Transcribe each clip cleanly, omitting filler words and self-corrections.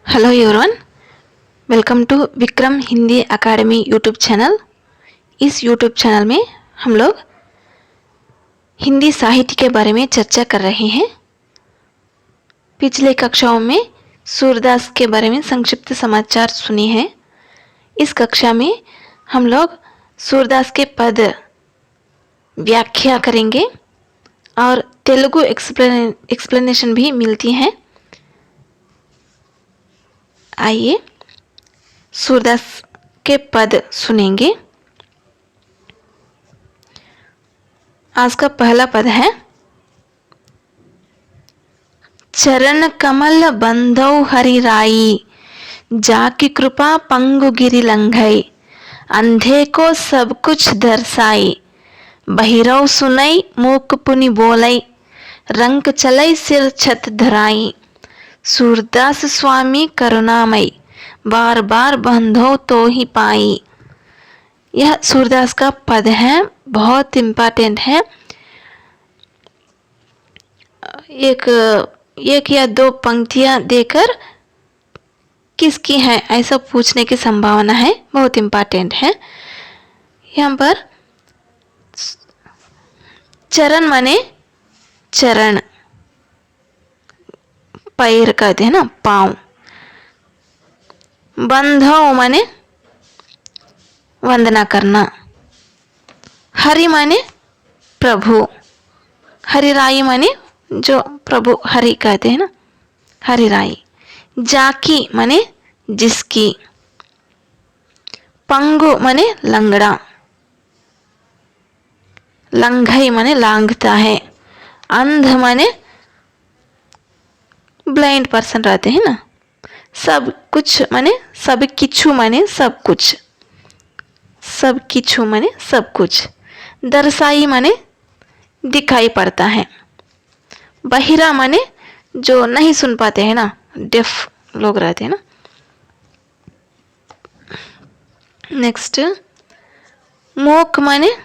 Hello everyone, welcome to Vikram Hindi academy YouTube channel. इस YouTube channel में हम लोग हिंदी साहित्य के बारे में चर्चा कर रहे हैं। पिछले कक्षाओं में सूरदास के बारे में संक्षिप्त समाचार सुने हैं। इस कक्षा में हम लोग सूरदास के पद व्याख्या करेंगे और तेलुगु एक्सप्लेनेशन भी मिलती हैं। आइए सूरदास के पद सुनेंगे। आज का पहला पद है, चरण कमल बंधौ हरिराई, जाकी कृपा पंगु गिरि लंघई, अंधे को सब कुछ दर्शाई, बहिरौ सुनई मूक पुनि बोलई, रंक चलई सिर छत धराई, सूरदास स्वामी करुणामयी, बार बार बंधो तो ही पाई। यह सूरदास का पद है, बहुत इम्पोर्टेंट है। एक या दो पंक्तियां देकर किसकी है ऐसा पूछने की संभावना है, बहुत इम्पोर्टेंट है। यहाँ पर चरण माने चरण, पैर कहते हैं ना, पाँव। बंधो माने वंदना करना। हरि माने प्रभु, हरिराई माने जो प्रभु हरि कहते हैं ना, हरिराई। जाकी माने जिसकी। पंगु माने लंगड़ा। लंघई माने लांघता है। अंध माने ब्लाइंड पर्सन रहते हैं ना। सब कुछ माने सब किछु माने सब कुछ। सब किछु माने सब कुछ। दर्शाई माने दिखाई पड़ता है। बहिरा माने जो नहीं सुन पाते हैं ना, डेफ लोग रहते हैं ना। नेक्स्ट, मूक माने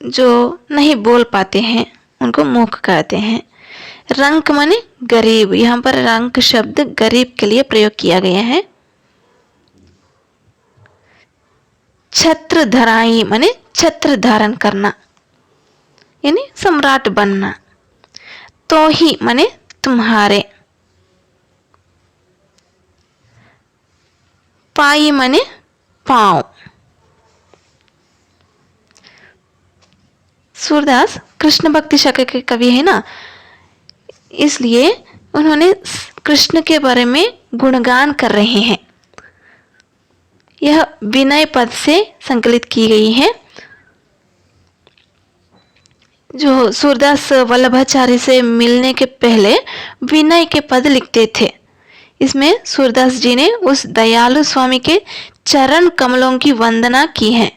जो नहीं बोल पाते हैं, उनको मूक कहते हैं। रंक माने गरीब, यहाँ पर रंक शब्द गरीब के लिए प्रयोग किया गया है। छत्र धराई माने छत्र धारण करना, यानी सम्राट बनना। तो ही माने तुम्हारे। पाई माने पाँव। सूरदास कृष्ण भक्ति शाखा के कवि है ना, इसलिए उन्होंने कृष्ण के बारे में गुणगान कर रहे हैं। यह विनय पद से संकलित की गई है। जो सूरदास वल्लभाचार्य से मिलने के पहले विनय के पद लिखते थे। इसमें सूरदास जी ने उस दयालु स्वामी के चरण कमलों की वंदना की है।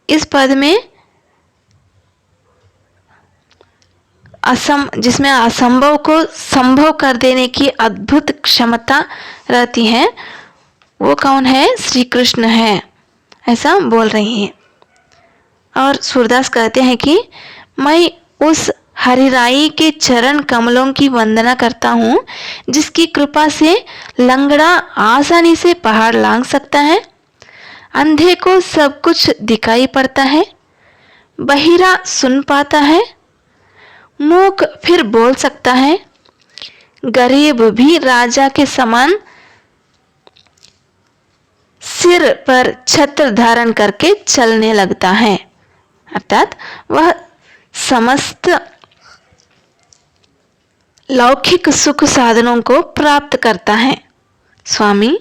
इस पद में जिसमें असंभव को संभव कर देने की अद्भुत क्षमता रहती है, वो कौन है? श्री कृष्ण है, ऐसा बोल रही है। और सूरदास कहते हैं कि मैं उस हरिराई के चरण कमलों की वंदना करता हूँ, जिसकी कृपा से लंगड़ा आसानी से पहाड़ लांघ सकता है, अंधे को सब कुछ दिखाई पड़ता है, बहिरा सुन पाता है, मूक फिर बोल सकता है, गरीब भी राजा के समान सिर पर छत्र धारण करके चलने लगता है। अर्थात वह समस्त लौकिक सुख साधनों को प्राप्त करता है। स्वामी,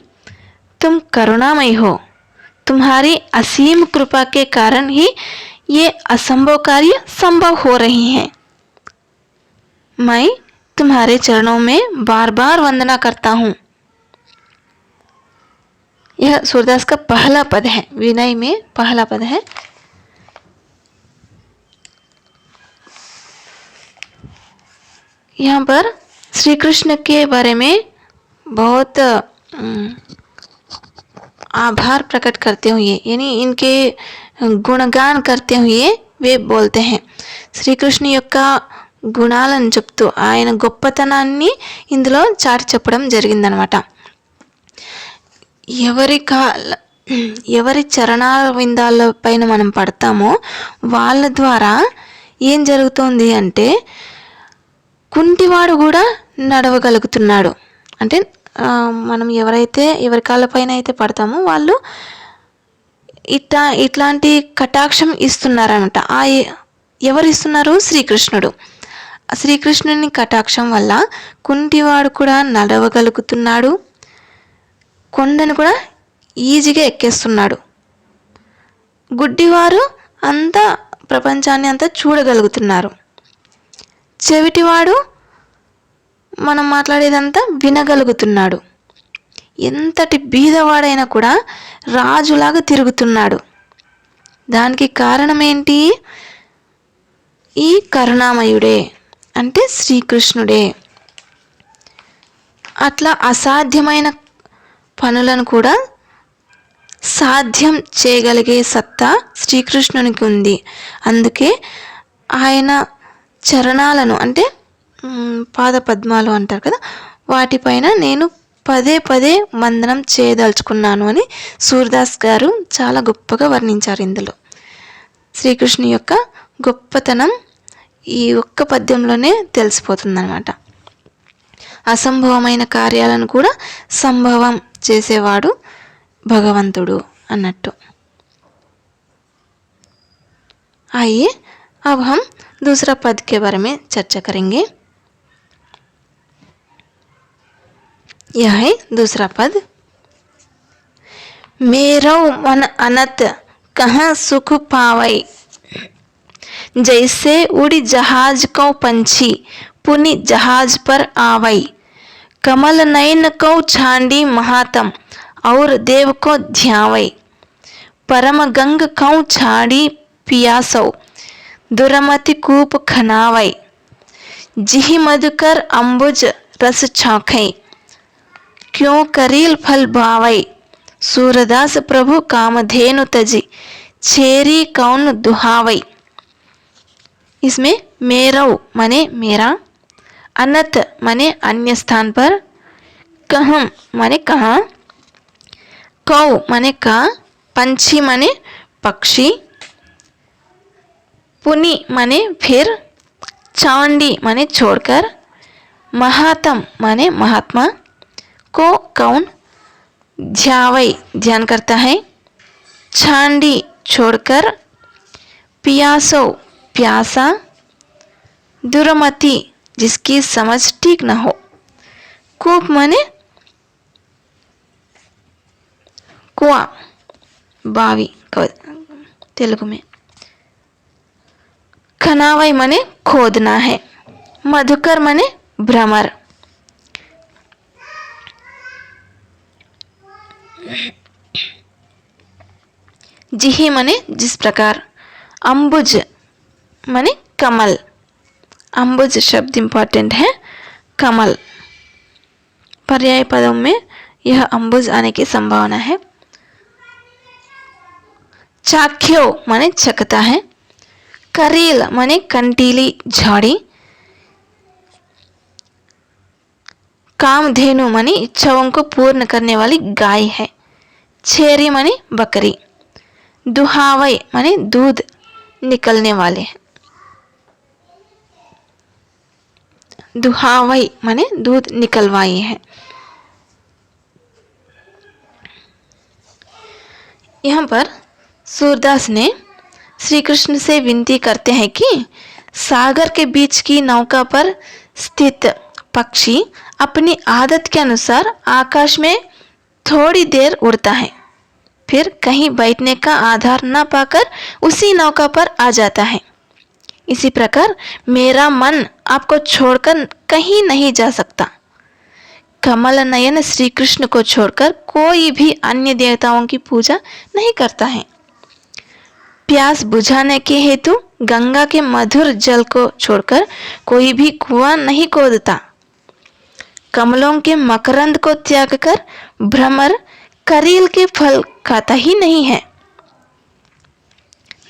तुम करुणामय हो, तुम्हारी असीम कृपा के कारण ही ये असंभव कार्य संभव हो रही हैं। मैं तुम्हारे चरणों में बार बार वंदना करता हूँ। यह सूरदास का पहला पद है, विनय में पहला पद है। यहाँ पर श्री कृष्ण के बारे में बहुत आभार प्रकट करते हुए, यानी इनके गुणगान करते हुए वे बोलते हैं। श्री कृष्ण का గుణాలను చెప్తూ ఆయన గొప్పతనాన్ని ఇందులో చాటి చెప్పడం జరిగిందనమాట. ఎవరి చరణాల విందాల పైన మనం పడతామో వాళ్ళ ద్వారా ఏం జరుగుతోంది అంటే కుంటివాడు కూడా నడవగలుగుతున్నాడు. అంటే మనం ఎవరి కాళ్ళపైన అయితే పడతామో వాళ్ళు ఇట్లాంటి కటాక్షం ఇస్తున్నారనమాట. ఎవరు ఇస్తున్నారు? శ్రీకృష్ణుడు. శ్రీకృష్ణుని కటాక్షం వల్ల కుంటివాడు కూడా నడవగలుగుతున్నాడు, కొండను కూడా ఈజీగా ఎక్కేస్తున్నాడు. గుడ్డివారు అంతా ప్రపంచాన్ని అంతా చూడగలుగుతున్నారు. చెవిటివాడు మనం మాట్లాడేదంతా వినగలుగుతున్నాడు. ఎంతటి బీదవాడైనా కూడా రాజులాగా తిరుగుతున్నాడు. దానికి కారణం ఏంటి? ఈ కరుణామయుడే అంటే శ్రీకృష్ణుడే. అట్లా అసాధ్యమైన పనులను కూడా సాధ్యం చేయగలిగే సత్తా శ్రీకృష్ణునికి ఉంది. అందుకే ఆయన చరణాలను అంటే పాద పద్మాలు అంటారు కదా, వాటిపైన నేను పదే పదే వందనం చేయదలుచుకున్నాను అని సూర్దాస్ గారు చాలా గొప్పగా వర్ణించారు. ఇందులో శ్రీకృష్ణు యొక్క గొప్పతనం ఈ ఒక్క పద్యంలోనే తెలిసిపోతుందన్నమాట. అసంభవమైన కార్యాలను కూడా సంభవం చేసేవాడు భగవంతుడు అన్నట్టు. आइए अब हम दूसरा पद के बारे में चर्चा करेंगे. यह है दूसरा पद. मेरो मन अनत कहाँ सुख पावई, जैसे उड़ी जहाज को पंछी पुनि जहाज पर आवई, कमल नयन को छांडी महातम और देव को ध्यावई, परम गंग को छाड़ी पियासो दुरमति कूप खनावई, जिहि मधुकर अंबुज रस छाखई, क्यों करील फल भावई, सूरदास प्रभु कामधेनु तजी छेरी कौन दुहावई. इसमें मेरव माने मेरा, अनत माने अन्य स्थान पर, कहम माने कहाँ, कौ माने का, पंछी माने पक्षी, पुनि माने फिर, चांडी माने छोड़कर, महात्म माने महात्मा, को कौन ध्यावई ध्यान करता है, छांडी छोड़कर, पियासो प्यासा, दुरमति जिसकी समझ ठीक न हो, कूप माने कुआं बावी तेलुगु में, खनावई माने खोदना है, मधुकर माने भ्रमर, जिहि माने जिस प्रकार, अंबुज माने कमल, अंबुज शब्द इंपॉर्टेंट है, कमल पर्याय पदों में यह अंबुज आने की संभावना है. चाख्यो माने चखता है, करील माने कंटीली झाड़ी, कामधेनु माने इच्छाओं को पूर्ण करने वाली गाय है, छेरी माने बकरी, दुहावई माने दूध निकलने वाले हैं, दुहावई माने दूध निकलवाई है. यहाँ पर सूरदास ने श्री कृष्ण से विनती करते हैं कि सागर के बीच की नौका पर स्थित पक्षी अपनी आदत के अनुसार आकाश में थोड़ी देर उड़ता है, फिर कहीं बैठने का आधार न पाकर उसी नौका पर आ जाता है. इसी प्रकार मेरा मन आपको छोड़कर कहीं नहीं जा सकता. कमल नयन श्री कृष्ण को छोड़कर कोई भी अन्य देवताओं की पूजा नहीं करता है. प्यास बुझाने के हेतु गंगा के मधुर जल को छोड़कर कोई भी कुआं नहीं खोदता. कमलों के मकरंद को त्याग कर भ्रमर करील के फल खाता ही नहीं है.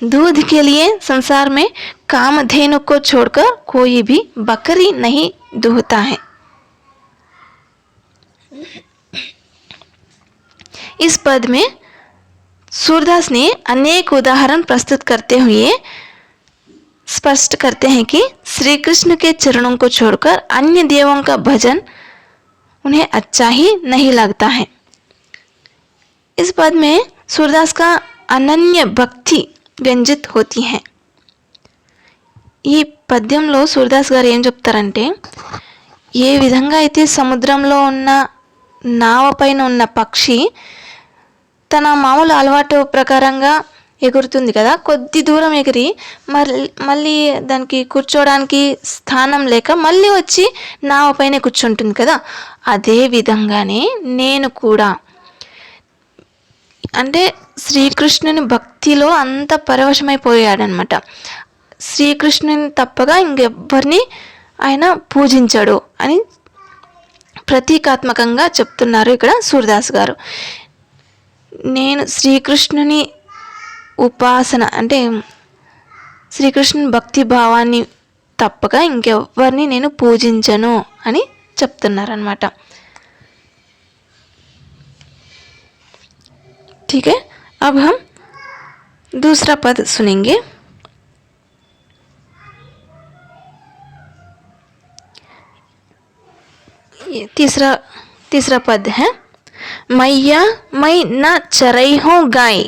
दूध के लिए संसार में कामधेनु को छोड़कर कोई भी बकरी नहीं दूहता है। इस पद में सूरदास ने अनेक उदाहरण प्रस्तुत करते हुए स्पष्ट करते हैं कि श्री कृष्ण के चरणों को छोड़कर अन्य देवों का भजन उन्हें अच्छा ही नहीं लगता है। इस पद में सूरदास का अनन्य भक्ति व्यंजित होती है। ఈ పద్యంలో సూరదాస్ గారు ఏం చెప్తారంటే, ఏ విధంగా అయితే సముద్రంలో ఉన్న నావ పైన ఉన్న పక్షి తన మామూలు అలవాటు ప్రకారంగా ఎగురుతుంది కదా, కొద్ది దూరం ఎగిరి మళ్ళీ దానికి కూర్చోవడానికి స్థానం లేక మళ్ళీ వచ్చి నావ పైన కూర్చుంటుంది కదా, అదే విధంగానే నేను కూడా అంటే శ్రీకృష్ణుని భక్తిలో అంత పరవశమైపోయాడనమాట. శ్రీకృష్ణుని తప్పగా ఇంకెవ్వరిని ఆయన పూజించడు అని ప్రతీకాత్మకంగా చెప్తున్నారు ఇక్కడ సూరదాస్ గారు. నేను శ్రీకృష్ణుని ఉపాసన అంటే శ్రీకృష్ణుని భక్తి భావాన్ని తప్పగా ఇంకెవ్వరిని నేను పూజించను అని చెప్తున్నారనమాట. ठीक है, अब हम दूसरा पद सुनेंगे. ये तीसरा पद है. मैया मैं न चरई हूँ गाय,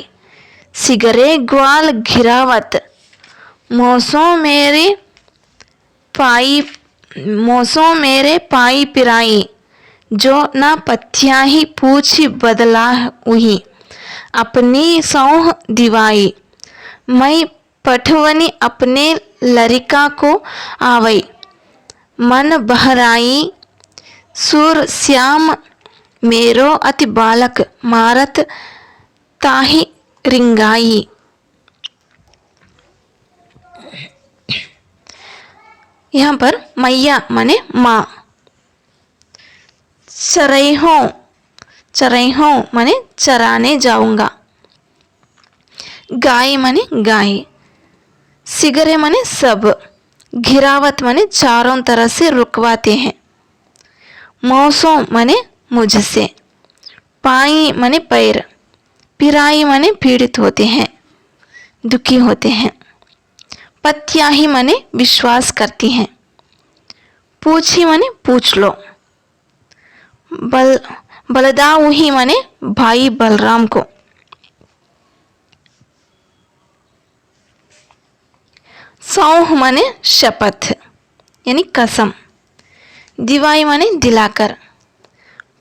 सिगरे ग्वाल घिरावत, मोसों मेरे पाई पिराई, जो न पथ्या ही पूछी बदला हुई, अपनी सौह दिवाई, मैं पठवनी अपने लरिका को आवई, मन बहराई, सुर श्याम मेरो अति बालक, मारत ताहि रिंगाई. यहाँ पर मैया माने माँ, चरई हो माने चराने जाऊंगा, गाय माने गाय, सिगरे माने सब, घिरावत माने चारों तरह से रुकवाते हैं, मौसों माने मुझसे, पाई माने पैर, पिराई माने पीड़ित होते हैं, दुखी होते हैं, पत्याही माने विश्वास करती हैं, पूछी माने पूछ लो, बलदाऊही माने भाई बलराम को, सौह माने शपथ यानी कसम, दिवाई माने दिलाकर,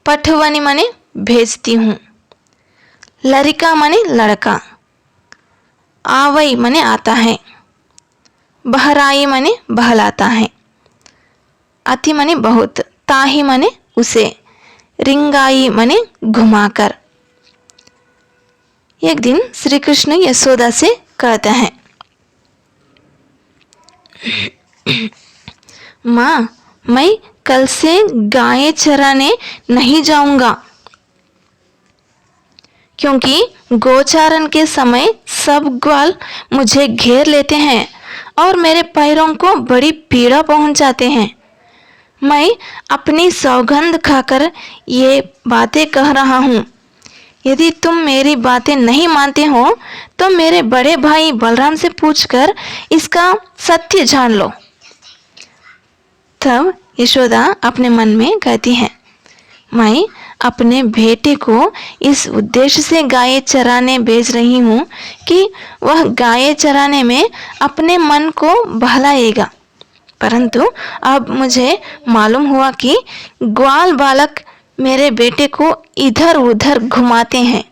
पठवनी माने भेजती हूँ, लरिका माने लड़का, आवई माने आता है, बहराई माने बहलाता है, अति माने बहुत, ताही माने उसे, रिंगाई माने घुमाकर. एक दिन श्री कृष्ण यशोदा से कहते हैं, माँ मैं कल से गाय चराने नहीं जाऊंगा, क्योंकि गोचारण के समय सब ग्वाल मुझे घेर लेते हैं और मेरे पैरों को बड़ी पीड़ा पहुंचाते हैं. मैं अपनी सौगंध खाकर ये बातें कह रहा हूँ. यदि तुम मेरी बातें नहीं मानते हो तो मेरे बड़े भाई बलराम से पूछकर इसका सत्य जान लो. तब यशोदा अपने मन में कहती है, मैं अपने बेटे को इस उद्देश्य से गाय चराने भेज रही हूँ कि वह गाय चराने में अपने मन को बहलाएगा, परंतु अब मुझे मालूम हुआ कि ग्वाल बालक मेरे बेटे को इधर उधर घुमाते हैं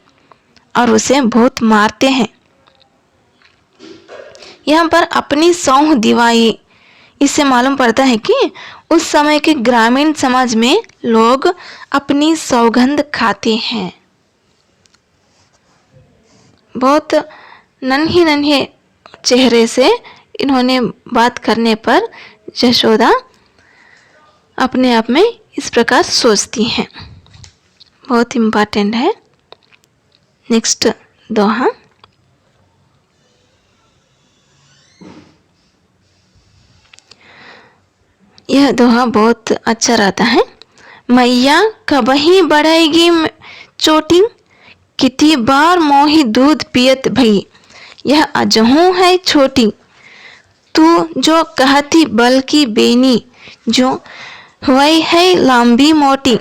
और उसे बहुत मारते हैं. यहाँ पर अपनी सौह दिवाई, इससे मालूम पड़ता है कि उस समय के ग्रामीण समाज में लोग अपनी सौगंध खाते हैं. बहुत नन्हे चेहरे से इन्होंने बात करने पर यशोदा अपने आप में इस प्रकार सोचती हैं. बहुत इम्पोर्टेंट है. नेक्स्ट दोहा. यह दोहा बहुत अच्छा रहता है। मैया कबही बढ़ाएगी चोटी, कितनी बार मोही दूध पियत भई, यह अजहू है छोटी। तू जो कहती बल की बेनी, जो वही है लंबी मोटी।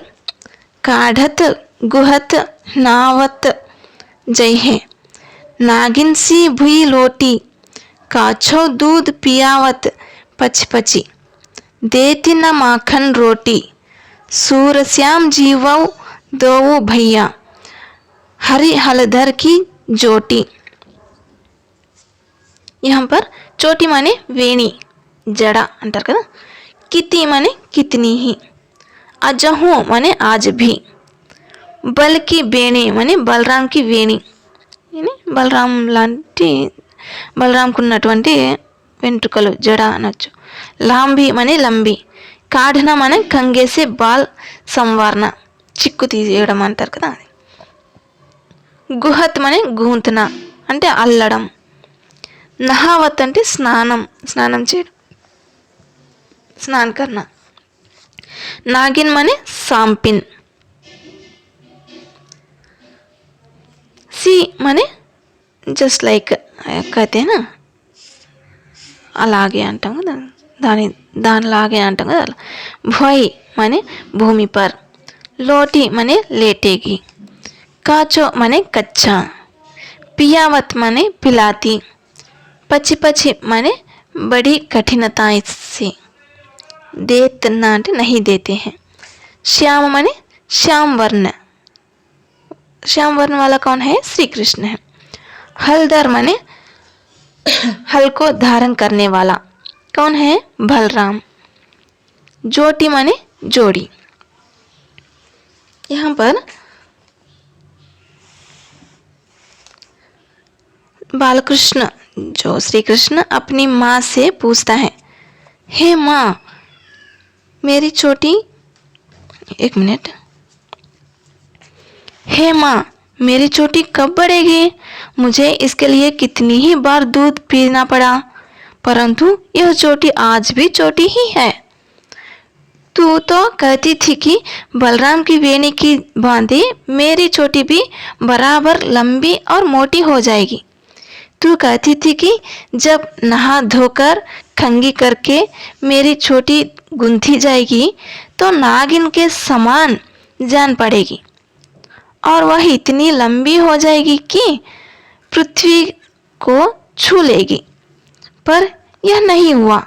काढ़त गुहत नावत जय है, नागिन सी भुई लोटी। काछो दूध पियावत पच पची, देती न माखन रोटी। सूरश्याम जीवौ दोऊ भैया, हरि हलधर की जोटी। यहाँ पर चोटी माने वेणी, जड़ा अंटार कदा। किति माने कितनी ही, अजहू माने आज भी, बल की बेणी माने बलराम की वेणी, బలరాం లాంటి బలరాంకు ఉన్నటువంటి వెంట్రుకలు జడ అనొచ్చు. లాంబి మనే లంబి, కాఢన మనే కంగేసే బాల్ సంవారణ, చిక్కు తీయడం అంటారు కదా అది. గుహత్ మనే గూంతన అంటే అల్లడం. నహావత్ అంటే స్నానం చేయడం, స్నాన్ కర్ణ. నాగిన్ మనే సాంపిన్. सी माने जस्ट लाइक कहते हैं ना, అలాగే అంటాం కదా, దానిలాగే అంటాం కదా. భోయి माने भूमि पर, लोटी माने लेटेगी, काचो माने कच्चा, पियावत माने पिलाती, पची पची माने बड़ी कठिनताएं से, देतना అంటే नहीं देते हैं. श्याम माने श्याम वर्ण, श्याम वर्ण वाला कौन है? श्री कृष्ण है. हलधर माने हल को धारण करने वाला, कौन है? बलराम. जोटी माने जोड़ी. यहाँ पर बालकृष्ण जो श्री कृष्ण अपनी माँ से पूछता है, हे माँ मेरी चोटी, एक मिनट, हे माँ मेरी चोटी कब बढ़ेगी? मुझे इसके लिए कितनी ही बार दूध पीना पड़ा, परंतु यह चोटी आज भी चोटी ही है. तू तो कहती थी कि बलराम की वेणी की भांति मेरी चोटी भी बराबर लंबी और मोटी हो जाएगी. तू कहती थी कि जब नहा धोकर कंघी करके मेरी चोटी गूंथी जाएगी तो नागिन के समान जान पड़ेगी और वह इतनी लंबी हो जाएगी कि पृथ्वी को छू लेगी. पर यह नहीं हुआ.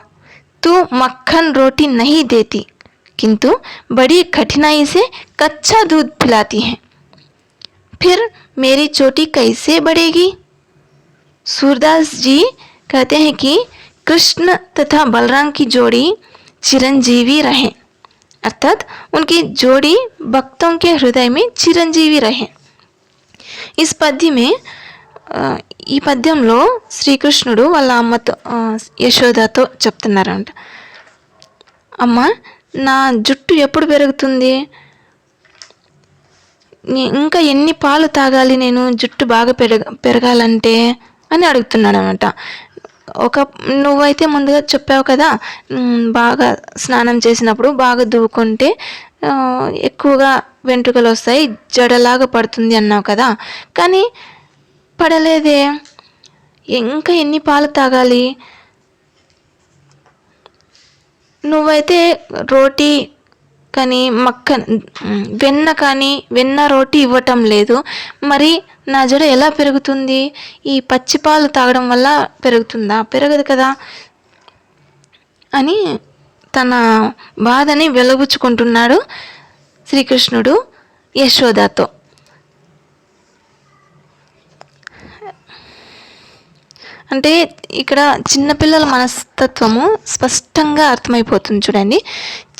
तू मक्खन रोटी नहीं देती, किंतु बड़ी कठिनाई से कच्चा दूध पिलाती है. फिर मेरी चोटी कैसे बढ़ेगी? सूरदास जी कहते हैं कि कृष्ण तथा बलराम की जोड़ी चिरंजीवी रहे, अर्थात उनकी जोड़ी भक्तों के हृदय में చిరంజీవి रहे. इस पद्य में ఈ పద్యంలో శ్రీకృష్ణుడు వాళ్ళ అమ్మతో యశోదతో చెప్తున్నారంట, అమ్మ నా జుట్టు ఎప్పుడు పెరుగుతుంది, ఇంకా ఎన్ని పాలు తాగాలి నేను జుట్టు బాగా పెరగాలంటే అని అడుగుతున్నాడు అనమాట. నువ్వైతే ముందుగా చెప్పావు కదా, బాగా స్నానం చేసినప్పుడు బాగా దువ్వుకుంటే ఎక్కువగా వెంట్రుకలు వస్తాయి, జడలాగా పడుతుంది అన్నావు కదా, కానీ పడలేదే, ఇంకా ఎన్ని పాలు తాగాలి? నువ్వైతే రోటీ కానీ వెన్న రోటీ ఇవ్వటం లేదు, మరి నా జడ ఎలా పెరుగుతుంది? ఈ పచ్చి పాలు తాగడం వల్ల పెరుగుతుందా? పెరగదు కదా అని తన బాధని వెలుగుచ్చుకుంటున్నాడు శ్రీకృష్ణుడు యశోదతో. అంటే ఇక్కడ చిన్నపిల్లల మనస్తత్వము స్పష్టంగా అర్థమైపోతుంది చూడండి.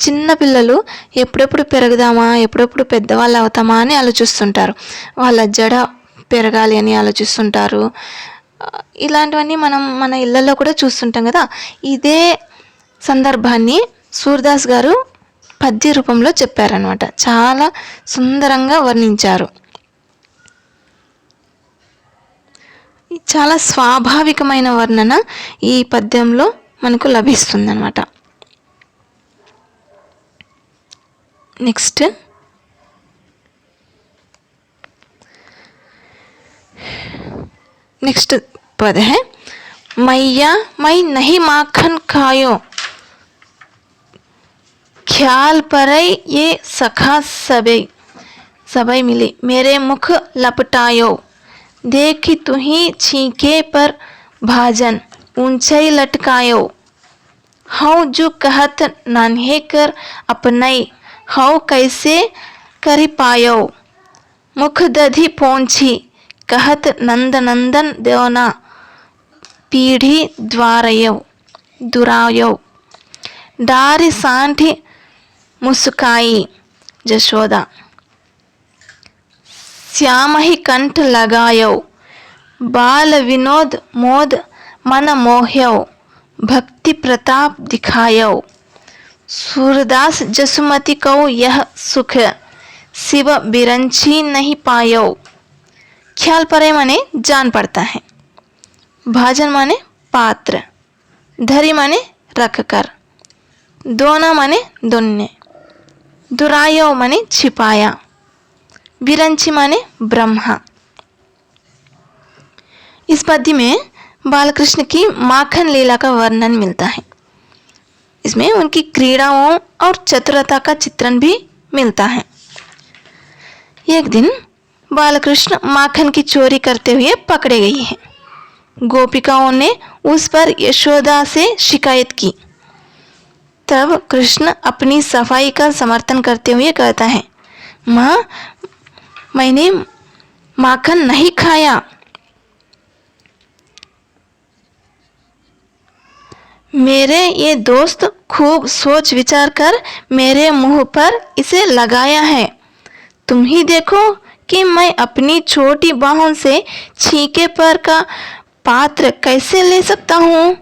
చిన్నపిల్లలు ఎప్పుడెప్పుడు పెరుగుదామా, ఎప్పుడెప్పుడు పెద్దవాళ్ళు అవుతామా అని ఆలోచిస్తుంటారు, వాళ్ళ జడ పెరగాలి అని ఆలోచిస్తుంటారు. ఇలాంటివన్నీ మనం మన ఇళ్ళల్లో కూడా చూస్తుంటాం కదా. ఇదే సందర్భాన్ని సూర్దాస్ గారు పద్య రూపంలో చెప్పారనమాట, చాలా సుందరంగా వర్ణించారు. చాలా స్వాభావికమైన వర్ణన ఈ పద్యంలో మనకు లభిస్తుందన్నమాట. नेक्स्ट पद है मैया मैं नहीं माखन खायो, ख्याल परै ये सखा सबई मिली, मेरे मुख लपटायो, देखी तुही छींके पर भाजन ऊंचाई लटकायो, हऊ जो कहत नान्हे कर अपनई, हऊ कैसे करी पायो, मुख दधि पोंछी कहत नंद नंदन देवना, पीढ़ी द्वारयो दुरायो, डारी सांठी मुस्काई जशोदा, श्याम ही कंठ लगायो, बाल विनोद मोद मन मोह्यो, भक्ति प्रताप दिखायो, सूरदास जसुमति को यह सुख, शिव बिरंची नहीं पायो। ख्याल परे माने जान पड़ता है, भाजन माने पात्र, धरी माने रख कर, दोना माने दोन्ने, दुरायो माने छिपाया, बिरंची माने ब्रह्मा। इस पद्य में बालकृष्ण की माखन लीला का वर्णन मिलता है। इसमें उनकी क्रीड़ाओं और चतुरता का चित्रण भी मिलता है। एक दिन बालकृष्ण माखन की चोरी करते हुए पकड़े गए हैं। गोपिकाओं ने उस पर यशोदा से शिकायत की। तब कृष्ण अपनी सफाई का समर्थन करते हुए कहता है, माँ मैंने माखन नहीं खाया, मेरे ये दोस्त खूब सोच विचार कर मेरे मुंह पर इसे लगाया है। तुम ही देखो कि मैं अपनी छोटी बाहों से छींके पर का पात्र कैसे ले सकता हूँ।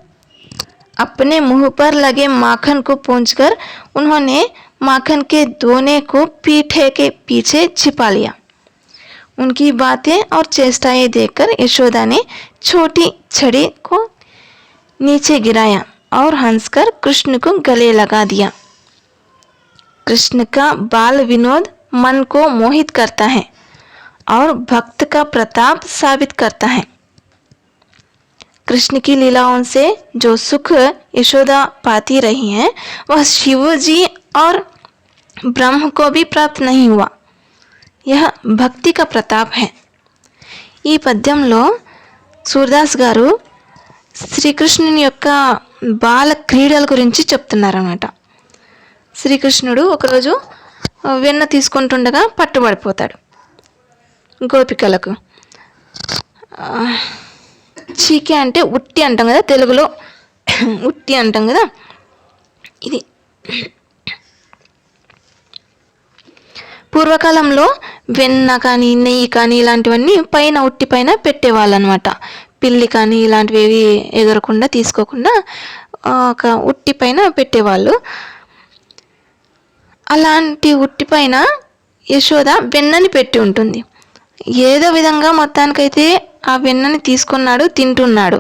अपने मुंह पर लगे माखन को पोंछकर उन्होंने माखन के दोने को पीठे के पीछे छिपा लिया। उनकी बातें और चेष्टाएं देखकर यशोदा ने छोटी छड़ी को नीचे गिराया और हंसकर कृष्ण को गले लगा दिया। कृष्ण का बाल विनोद मन को मोहित करता है और भक्त का प्रताप साबित करता है। कृष्ण की लीलाओं से जो सुख यशोदा पाती रही हैं, वह शिव जी और ब्रह्म को भी प्राप्त नहीं हुआ। यह భక్తి का ప్రతాప్ है। ఈ పద్యంలో సూర్దాస్ గారు శ్రీకృష్ణుని యొక్క బాల క్రీడల గురించి చెప్తున్నారన్నమాట. శ్రీకృష్ణుడు ఒకరోజు వెన్న తీసుకుంటుండగా పట్టుబడిపోతాడు. గోపికలకు చీకే అంటే ఉట్టి అంటాం కదా, తెలుగులో ఉట్టి అంటాం కదా. ఇది పూర్వకాలంలో వెన్న కానీ నెయ్యి కానీ ఇలాంటివన్నీ పైన ఉట్టి పైన పెట్టేవాళ్ళు అనమాట. పిల్లి కానీ ఇలాంటివి ఏవి ఎగరకుండా తీసుకోకుండా ఒక ఉట్టి పైన పెట్టేవాళ్ళు. అలాంటి ఉట్టి పైన యశోద వెన్నని పెట్టి ఉంటుంది. ఏదో విధంగా మొత్తానికైతే ఆ వెన్నని తీసుకున్నాడు, తింటున్నాడు.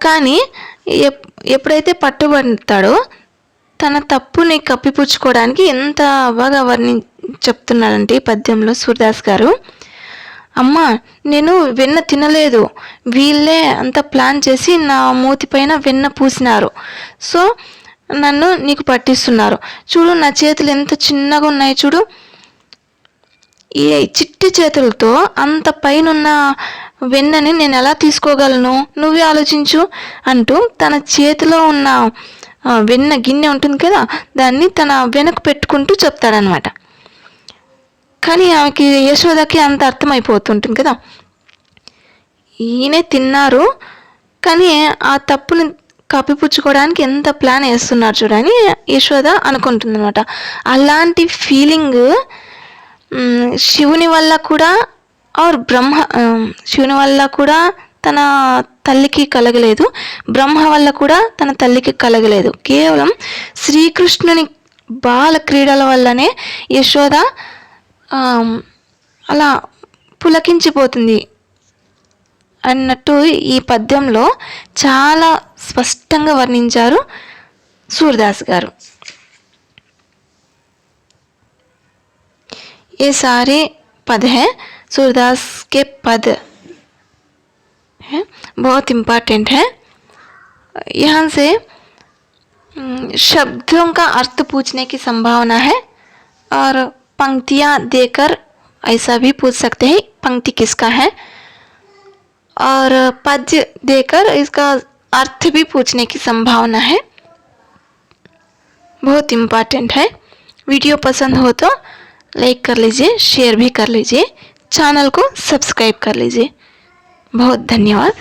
కానీ ఎప్పుడైతే పట్టుబడతాడో తన తప్పుని కప్పిపుచ్చుకోవడానికి ఎంత బాగా చెప్తున్నాడంటే ఈ పద్యంలో సూర్దాస్ గారు, అమ్మ నేను వెన్న తినలేదు, వీళ్ళే అంత ప్లాన్ చేసి నా మూతి పైన వెన్న పూసినారు, సో నన్ను నీకు పట్టిస్తున్నారు. చూడు నా చేతులు ఎంత చిన్నగా ఉన్నాయి, చూడు ఈ చిట్టి చేతులతో అంత పైనున్న వెన్నని నేను ఎలా తీసుకోగలను, నువ్వే ఆలోచించు అంటూ తన చేతిలో ఉన్న వెన్న గిన్నె ఉంటుంది కదా, దాన్ని తన వెనక పెట్టుకుంటూ చెప్తాడనమాట. కానీ ఆమెకి యశోదకి అంత అర్థమైపోతుంటుంది కదా, ఈయనే తిన్నారు కానీ ఆ తప్పుని కప్పిపుచ్చుకోవడానికి ఎంత ప్లాన్ వేస్తున్నారు చూడని యశోద అనుకుంటుందన్నమాట. అలాంటి ఫీలింగ్ శివుని వల్ల కూడా శివుని వల్ల కూడా తన తల్లికి కలగలేదు, బ్రహ్మ వల్ల కూడా తన తల్లికి కలగలేదు. కేవలం శ్రీకృష్ణుని బాల క్రీడల వల్లనే యశోద అలా పులకించిపోతుంది అన్నట్టు ఈ పద్యంలో చాలా స్పష్టంగా వర్ణించారు సూర్దాస్ గారు. ये सारे पद हैं, सूरदास के पद हैं, बहुत इम्पोर्टेंट है। यहाँ से शब्दों का अर्थ पूछने की संभावना है और पंक्तियाँ देकर ऐसा भी पूछ सकते हैं पंक्ति किसका है, और पद्य देकर इसका अर्थ भी पूछने की संभावना है। बहुत इम्पोर्टेंट है। वीडियो पसंद हो तो लाइक कर लीजिए, शेयर भी कर लीजिए, चैनल को सब्सक्राइब कर लीजिए। बहुत धन्यवाद।